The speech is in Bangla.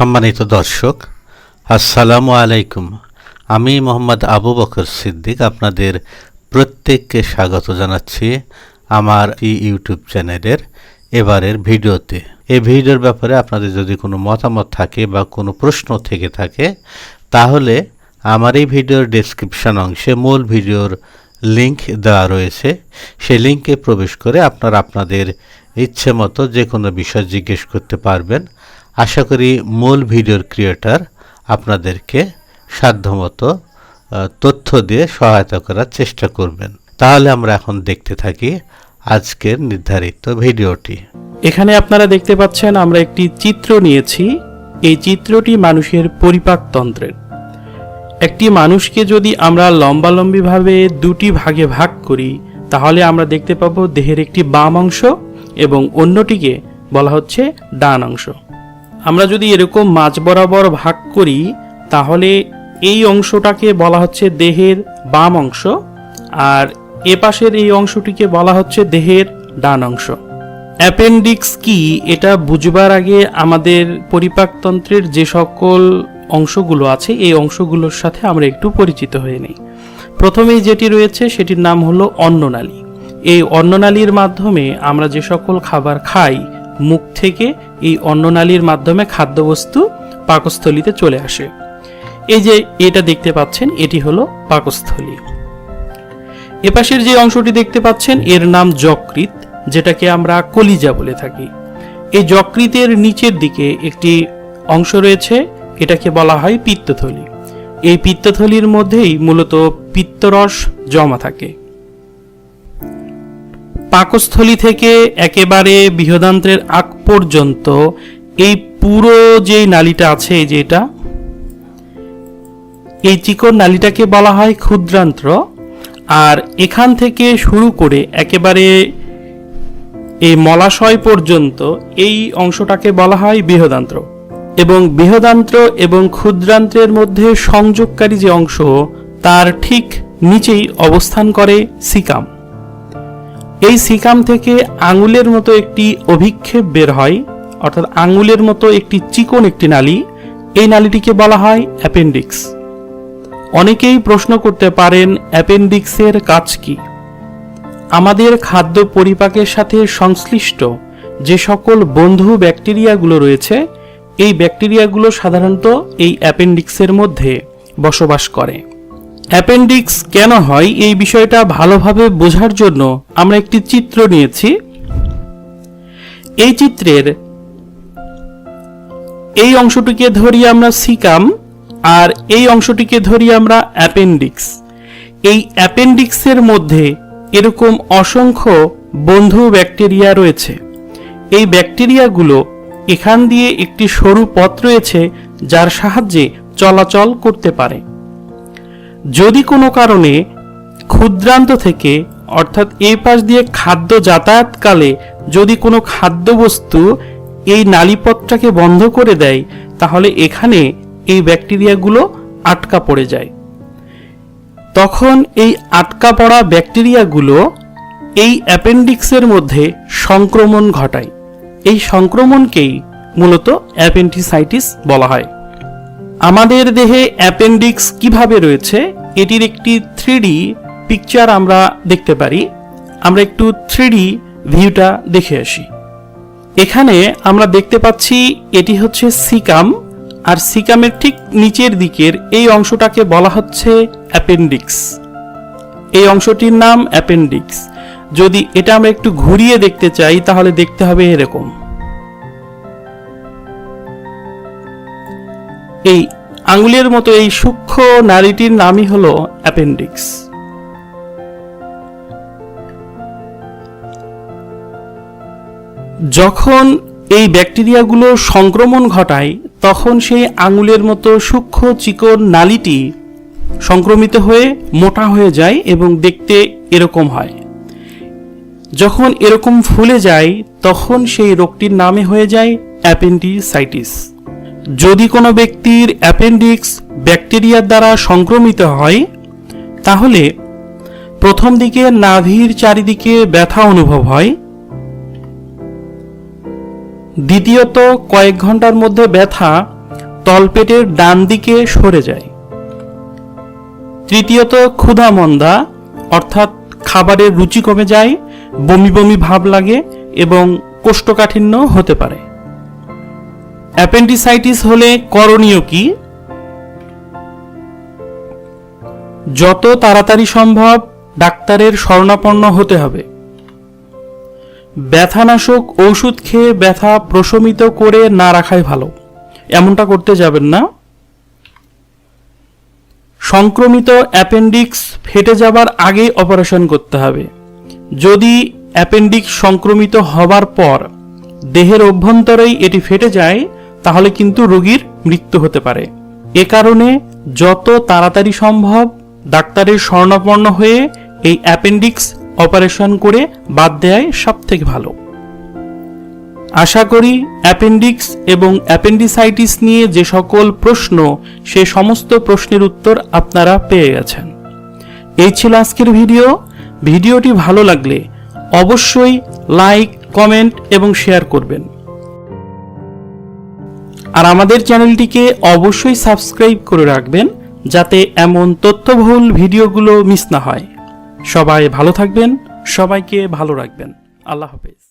সম্মানিত দর্শক, আসসালামু আলাইকুম। আমি মোহাম্মদ আবু বকর সিদ্দিক আপনাদের প্রত্যেককে স্বাগত জানাচ্ছি আমার ইউটিউব চ্যানেলের এবারের ভিডিওতে। এই ভিডিওর ব্যাপারে আপনাদের যদি কোনো মতামত থাকে বা কোনো প্রশ্ন থেকে থাকে তাহলে আমার এই ভিডিওর ডেসক্রিপশন অংশে মূল ভিডিওর লিংক দেওয়া রয়েছে। সেই লিংকে প্রবেশ করে আপনারা আপনাদের ইচ্ছে মতো যে কোনো বিষয় জিজ্ঞেস করতে পারবেন। আশা করি মূল ভিডিওর ক্রিয়েটর আপনাদেরকে সাধ্যমতো তথ্য দিয়ে সহায়তা করার চেষ্টা করবেন। তাহলে আমরা এখন দেখতে থাকি আজকের নির্ধারিত ভিডিওটি। এখানে আপনারা দেখতে পাচ্ছেন আমরা একটি চিত্র নিয়েছি। এই চিত্রটি মানুষের পরিপাকতন্ত্রের। একটি মানুষকে যদি আমরা লম্বালম্বিভাবে দুটি ভাগে ভাগ করি তাহলে আমরা দেখতে পাবো দেহের একটি বাম অংশ এবং অন্যটিকে বলা হচ্ছে ডান অংশ। আমরা যদি এরকম মাঝ বরাবর ভাগ করি তাহলে এই অংশটাকে বলা হচ্ছে দেহের বাম অংশ আর এ পাশের এই অংশটিকে বলা হচ্ছে দেহের ডান অংশ। অ্যাপেন্ডিক্স কি এটা বুঝবার আগে আমাদের পরিপাকতন্ত্রের যে সকল অংশগুলো আছে এই অংশগুলোর সাথে আমরা একটু পরিচিত হয়ে নিই। প্রথমেই যেটি রয়েছে সেটির নাম হলো অন্ননালী। এই অন্ননালীর মাধ্যমে আমরা যে সকল খাবার খাই মুখ থেকে এই অন্ননালীর মাধ্যমে খাদ্যবস্তু পাকস্থলীতে চলে আসে। এই যে এটা দেখতে পাচ্ছেন এটি হলো পাকস্থলী। এপাশের যে অংশটি দেখতে পাচ্ছেন এর নাম যকৃৎ, যেটাকে আমরা কলিজা বলে থাকি। এই যকৃতের নিচের দিকে একটি অংশ রয়েছে, এটাকে বলা হয় পিত্তথলি। এই পিত্তথলির মধ্যেই মূলত পিত্তরস জমা থাকে। পাকস্থলী থেকে একেবারে বৃহদান্ত্রের আগ পর্যন্ত এই পুরো যে নালীটা আছে যেটা এই চিকন নালীটাকে বলা হয় ক্ষুদ্রান্ত্র। আর এখান থেকে শুরু করে একেবারে এই মলাশয় পর্যন্ত এই অংশটাকে বলা হয় বৃহদান্ত্র। এবং বৃহদান্ত্র এবং ক্ষুদ্রান্ত্রের মধ্যে সংযোগকারী যে অংশ তার ঠিক নিচেই অবস্থান করে সিকাম। এই সিকাম থেকে আঙুলের মতো একটি অভিক্ষেপ বের হয়, অর্থাৎ আঙুলের মতো একটি চিকন একটি নালী। এই নালীটিকে বলা হয় অ্যাপেন্ডিক্স। অনেকেই প্রশ্ন করতে পারেন অ্যাপেন্ডিক্সের কাজ কি। আমাদের খাদ্য পরিপাকের সাথে সংশ্লিষ্ট যে সকল বন্ধু ব্যাকটেরিয়াগুলো রয়েছে এই ব্যাকটেরিয়াগুলো সাধারণত এই অ্যাপেন্ডিক্সের মধ্যে বসবাস করে। অ্যাপেন্ডিক্স কেন হয় এই বিষয়টা ভালোভাবে বোঝার জন্য আমরা একটি চিত্র নিয়েছি। এই চিত্রের এই অংশটিকে ধরি আমরা সিকাম আর এই অংশটিকে ধরি আমরা অ্যাপেন্ডিক্স। এই অ্যাপেন্ডিক্সের মধ্যে এরকম অসংখ্য বন্ধু ব্যাকটেরিয়া রয়েছে। এই ব্যাকটেরিয়াগুলো এখান দিয়ে একটি সরু পথ রয়েছে যার সাহায্যে চলাচল করতে পারে। যদি কোনো কারণে ক্ষুদ্রান্ত থেকে অর্থাৎ এই পাশ দিয়ে খাদ্য যাতায়াতকালে যদি কোনো খাদ্যবস্তু এই নালীপথটাকে বন্ধ করে দেয় তাহলে এখানে এই ব্যাকটেরিয়াগুলো আটকা পড়ে যায়। তখন এই আটকা পড়া ব্যাকটেরিয়াগুলো এই অ্যাপেন্ডিক্সের মধ্যে সংক্রমণ ঘটায়। এই সংক্রমণকেই মূলত অ্যাপেন্ডিসাইটিস বলা হয়। আমাদের দেহে অ্যাপেন্ডিক্স কিভাবে রয়েছে এটির একটি 3D পিকচার আমরা দেখতে পারি। আমরা একটু 3D ভিউটা দেখে আসি। এখানে আমরা দেখতে পাচ্ছি এটি হচ্ছে সিকাম আর সিকামের ঠিক নিচের দিকের এই অংশটাকে বলা হচ্ছে অ্যাপেন্ডিক্স। এই অংশটির নাম অ্যাপেন্ডিক্স। যদি এটা আমরা একটু ঘুরিয়ে দেখতে চাই তাহলে দেখতে হবে এরকম। এই আঙুলের মতো এই সূক্ষ্ম নালীটির নামই হলো অ্যাপেন্ডিক্স। যখন এই ব্যাকটেরিয়াগুলো সংক্রমণ ঘটায় তখন সেই আঙুলের মতো সূক্ষ্ম চিকন নালীটি সংক্রমিত হয়ে মোটা হয়ে যায় এবং দেখতে এরকম হয়। যখন এরকম ফুলে যায় তখন সেই রোগটির নামে হয়ে যায় অ্যাপেন্ডিসাইটিস। যদি কোনো ব্যক্তির অ্যাপেন্ডিক্স ব্যাকটেরিয়ার দ্বারা সংক্রমিত হয় তাহলে প্রথম দিকে নাভির চারিদিকে ব্যথা অনুভব হয়, দ্বিতীয়ত কয়েক ঘন্টার মধ্যে ব্যথা তলপেটের ডান দিকে সরে যায়। তৃতীয়ত, ক্ষুধা-মন্দা অর্থাৎ খাবারের রুচি কমে যায়, বমি বমি ভাব লাগে এবং কোষ্ঠকাঠিন্য হতে পারে। অ্যাপেন্ডিসাইটিস হলে করণীয় কি? যত তাড়াতাড়ি সম্ভব ডাক্তারের শরণাপন্ন হতে হবে। ব্যথানাশক ওষুধ খেয়ে ব্যথা প্রশমিত করে না রাখাই ভালো, এমনটা করতে যাবেন না। সংক্রমিত অ্যাপেন্ডিক্স ফেটে যাবার আগেই অপারেশন করতে হবে। যদি অ্যাপেন্ডিক্স সংক্রমিত হবার পর দেহের অভ্যন্তরেই এটি ফেটে যায় তাহলে কিন্তু রোগীর মৃত্যু হতে পারে। এ কারণে যত তাড়াতাড়ি সম্ভব ডাক্তারের শরণাপন্ন হয়ে এই অ্যাপেন্ডিক্স অপারেশন করে বাদ দেয়াই সবথেকে ভালো। আশা করি অ্যাপেন্ডিক্স এবং অ্যাপেন্ডিসাইটিস নিয়ে যে সকল প্রশ্ন, সে সমস্ত প্রশ্নের উত্তর আপনারা পেয়ে গেছেন। এই ছিল আজকের ভিডিও। ভিডিওটি ভালো লাগলে অবশ্যই লাইক, কমেন্ট এবং শেয়ার করবেন। আর আমাদের চ্যানেলটিকে অবশ্যই সাবস্ক্রাইব করে রাখবেন যাতে এমন তথ্যবহুল ভিডিওগুলো মিস না হয়। সবাই ভালো থাকবেন, সবাইকে ভালো রাখবেন। আল্লাহ হাফেজ।